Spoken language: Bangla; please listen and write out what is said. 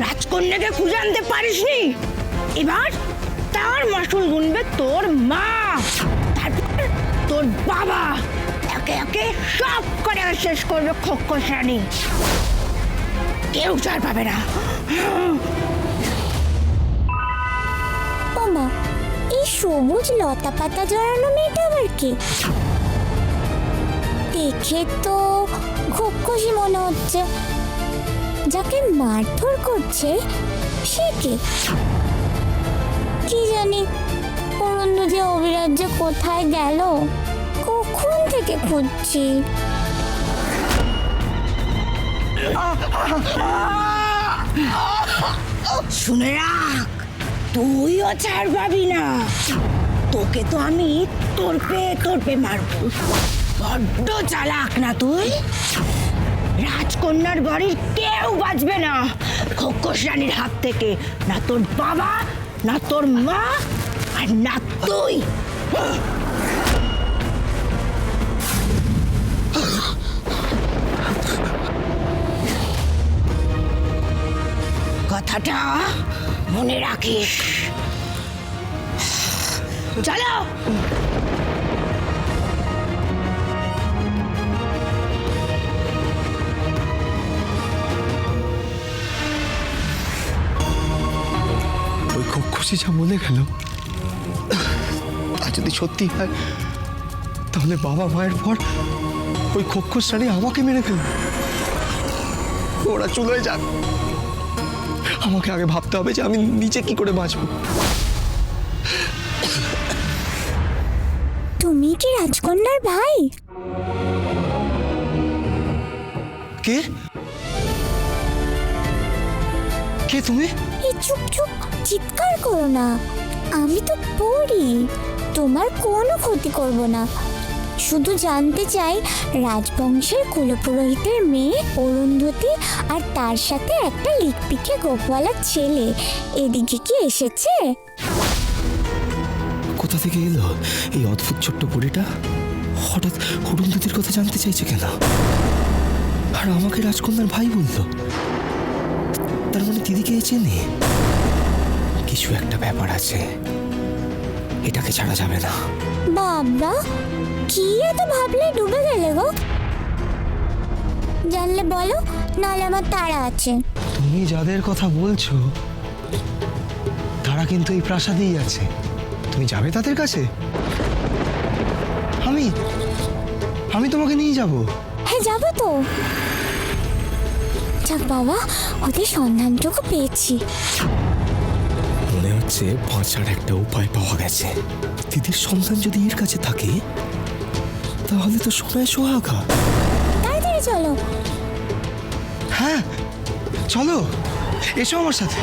রাজকন্যাকে খুঁজে আনতে পারিসনি, এবার তার মাসুল গুনবে তোর মা, তারপর তোর বাবা। একে একে সব করে শেষ করবে খোক্কস রানী, কেউ ছাড় পাবে না। ওমা, এই সবুজ লতা পাতা জড়ানো মেয়েটা আবার কি? দেখে তো খোক্কসই মনে হচ্ছে। যাকে মারধর করছে সে কে? কি জানি অরুন্ধতী অবিরাজ যে কোথায় গেল, কখন থেকে খুঁজছি। শুনে রাখ, তুইও ছাড় পাবি না। তোকে তো আমি তোরপে মারবো। বড্ড চালাক না তুই? রাজকন্যার বাড়ির কেউ বাঁচবে না খোক্কস রানীর হাত থেকে, না তোর বাবা, না তোর মা, আর না তুই। কথাটা মনে রাখিস। চলো। ওই খোক্কসই যা বলে গেল, তা যদি সত্যি হয়, তাহলে বাবা মায়ের পর ওই খোক্কস রানী আমাকে মেরে ফেলবে। ওরা চলে যাক, আমাকে আগে ভাবতে হবে যে আমি নিজে কি করে বাঁচবো। তুমি কি রাজকন্যার ভাই? কে কে তুমি? এই চুপ চুপ, চিৎকার করো না। আমি তো পড়ি, তোমার কোনো ক্ষতি করব না। শুধু জানতে চাই, রাজবংশের কুলপুরোহিতের মেয়ে অরুন্ধতী আর তার সাথে একটা লিকপিকে গোপওয়ালার ছেলে এদিকে কি এসেছে? কোথা থেকে এলো এই অদ্ভুত ছোট্ট বুড়িটা? হঠাৎ অরুন্ধতির কথা জানতে চাইছে কেন? আর আমাকে রাজকন্যার ভাই বললো, তার মানে দিদিকে চেনে। কিছু একটা ব্যাপার আছে, এটাকে ছাড়া যাবে না। বাবা, কি এত ভাবলে ডুবে গেলে গো? জানলে বলো, নাহলে আমার তাড়া আছে। তুমি যাদের কথা বলছো তারা কিন্তু এই প্রাসাদেই আছে। তুমি যাবে তাদের কাছে? আমি তোমাকে নিয়ে যাব। হ্যাঁ, যাবো তো। যাক বাবা, ওদের সন্ধানটুকু পেয়েছি। মনে হচ্ছে বাঁচার একটা উপায় পাওয়া গেছে। দিদির সন্ধান যদি এর কাছে থাকে, তাহলে তো সোনায় সোহাগা। তাড়াতাড়ি চলো। হ্যাঁ চলো, এসো আমার সাথে।